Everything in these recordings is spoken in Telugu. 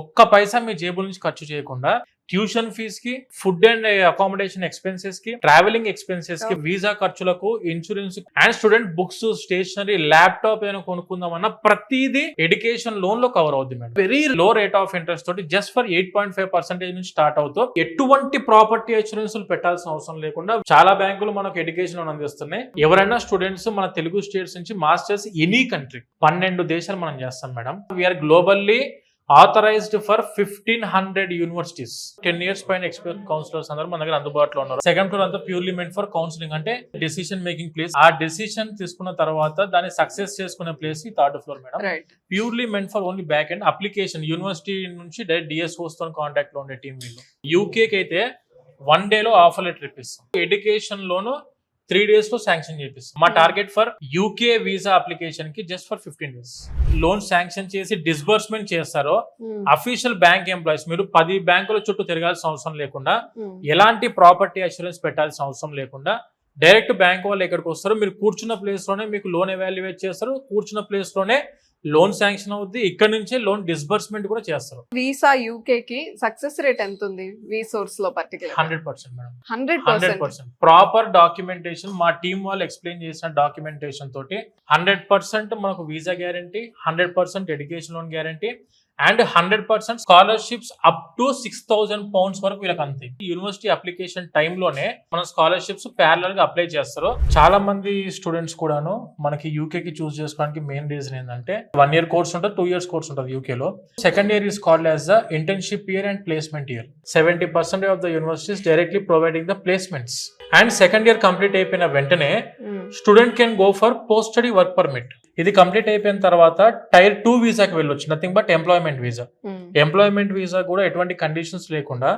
ఒక్క పైసా మీ జేబుల నుంచి ఖర్చు చేయకుండా ట్యూషన్ ఫీజ్ కి, ఫుడ్ అండ్ అకామిడేషన్ ఎక్స్పెన్సెస్ కి, ట్రావెలింగ్ ఎక్స్పెన్సెస్ కి, వీసా ఖర్చులకు, insurance and student books, stationery, laptop ఏమైనా కొనుక్కుందామన్నా ప్రతిదీ ఎడ్యుకేషన్ లోన్ లో కవర్ అవుతుంది madam. Very low rate of interest తోటి జస్ట్ ఫర్ 8.5% నుంచి స్టార్ట్ అవుతూ ఎటువంటి ప్రాపర్టీ ఇన్సూరెన్స్ పెట్టాల్సిన అవసరం లేకుండా చాలా బ్యాంకులు మనకు ఎడ్యుకేషన్ లోన్ అందిస్తున్నాయి. ఎవరైనా స్టూడెంట్స్ మన తెలుగు స్టేట్స్ నుంచి మాస్టర్స్ ఎనీ కంట్రీ 12 దేశాలు మనం చేస్తాం madam. We are globally authorized for 1500 universities. 10 years పైన ఎక్స్పీరియన్స్ కౌన్సిలర్స్ అందరూ మన దగ్గర అందుబాటులో ఉన్నారు. సెకండ్ ఫ్లోర్ అంతా ప్యూర్లీ మెంట్ ఫర్ కౌన్సిలింగ్, అంటే డెసిషన్ మేకింగ్ ప్లేస్. ఆ డెసిషన్ తీసుకున్న తర్వాత దాన్ని సక్సెస్ చేసుకునే ప్లేస్ ఈ third floor madam. Purely meant for only back end application. University నుంచి డైరెక్ట్ డిఎస్ఓస్ తో కాంటాక్ట్ లో ఉండే టీమ్ వీళ్ళు. యూకేకి అయితే 1 day లో ఆఫర్ లెటర్ ఇప్పిస్తాం. ఎడ్యుకేషన్ లోను 3 days లో శాంక్షన్ చేపిస్తాం. మా target for UK visa application కి just for 15 days loan sanction చేసి డిస్బర్స్మెంట్ చేస్తారో అఫీషియల్ బ్యాంక్ ఎంప్లాయీస్, మీరు 10 బ్యాంకుల చుట్టూ తిరగాల్సిన అవసరం లేకుండా, ఎలాంటి ప్రాపర్టీ అష్యూరెన్స్ పెట్టాల్సిన అవసరం లేకుండా డైరెక్ట్ బ్యాంక్ వాళ్ళు ఎక్కడికి వస్తారు, మీరు కూర్చున్న ప్లేస్ లోనే మీకు లోన్ ఎవాల్యుయేట్ చేస్తారు, కూర్చున్న ప్లేస్ లోనే లోన్ శాంక్షన్ అవుద్ది, ఇక్కడ నుంచే లోన్ డిస్బర్స్మెంట్ కూడా చేస్తారు. వీసా యూకే కి సక్సెస్ రేట్ ఎంత ఉంది వీసోర్స్ లో పర్టికులర్? 100% మేడం. 100% ప్రాపర్ డాక్యుమెంటేషన్, మా టీం వాళ్ళు ఎక్స్ప్లెయిన్ చేసిన డాక్యుమెంటేషన్ తోటి 100% మనకు visa guarantee, 100% education loan guarantee and 100% scholarships up to 6,000 pounds వరకు వీళ్ళకి అంతే. యూనివర్సిటీ అప్లికేషన్ టైంలోనే మనం స్కాలర్షిప్స్ ప్యారలల్ గా అప్లై చేస్తారు. చాలా మంది స్టూడెంట్స్ కూడాను మనకి యూకే కి చూస్ చేసుకోవడానికి మెయిన్ రీజన్ ఏంటంటే 1 year కోర్స్ ఉంటుంది, 2 years కోర్స్ ఉంటుంది యూకే లో. Second year is called as the internship year and placement year. 70% of the universities directly providing the placements. And second year complete అయిపోయిన వెంటనే student can go for post study work permit. ఇది కంప్లీట్ అయిపోయిన తర్వాత టైర్ 2 వీసాకి వెళ్ళొచ్చు, nothing but employment visa. Employment visa కూడా ఎటువంటి కండిషన్స్ లేకుండా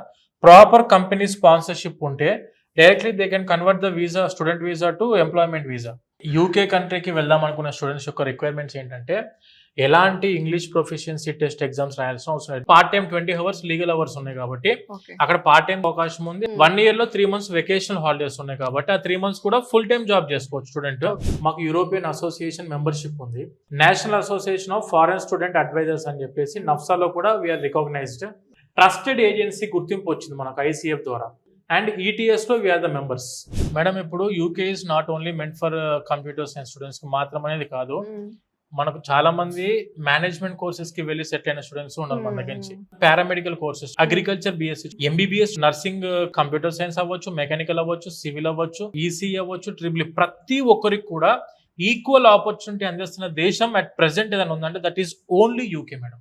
ప్రాపర్ కంపెనీ స్పాన్సర్షిప్ ఉంటే directly they can convert the visa, student visa to employment visa. UK కంట్రీకి వెళ్దాం అనుకున్న స్టూడెంట్స్ యొక్క రిక్వైర్మెంట్స్ ఏంటంటే ఎలాంటి ఇంగ్లీష్ ప్రొఫిషియన్సీ టెస్ట్ ఎగ్జామ్స్ రాయాల్సిన అవసరం లేదు. Part time 20 hours legal hours ఉన్నాయి కాబట్టి అక్కడ పార్ట్ టైం అవకాశం ఉంది. 1 year లో 3 months వెకేషనల్ హాలిడేస్ ఉన్నాయి కాబట్టి ఆ 3 months కూడా ఫుల్ టైం జాబ్ చేసుకోవచ్చు స్టూడెంట్. మాకు యూరోపియన్ అసోసియేషన్ మెంబర్షిప్ ఉంది. National association of foreign student advisers అని చెప్పేసి నఫ్సాలో కూడా వీఆర్ రికగ్నైజ్డ్. ట్రస్టెడ్ ఏజెన్సీ గుర్తింపు వచ్చింది మనకు ICF ద్వారా. అండ్ ETS లో వీఆర్ ద మెంబర్స్. మేడం ఇప్పుడు UK is not only meant for computer science students కి మాత్రం అనేది కాదు, మనకు చాలా మంది మేనేజ్మెంట్ కోర్సెస్ కి వెళ్ళి సెటిల్ అయిన స్టూడెంట్స్ ఉన్నారు మన దగ్గర నుంచి. Paramedical courses, agriculture BSc, MBBS, nursing, computer science అవ్వచ్చు, మెకానికల్ అవ్వచ్చు, సివిల్ అవ్వచ్చు, ECE అవ్వచ్చు, ట్రిపుల్ ప్రతి ఒక్కరికి కూడా ఈక్వల్ ఆపర్చునిటీ అందిస్తున్న దేశం అట్ ప్రెసెంట్ ఏదైనా ఉందంటే that is only UK madam.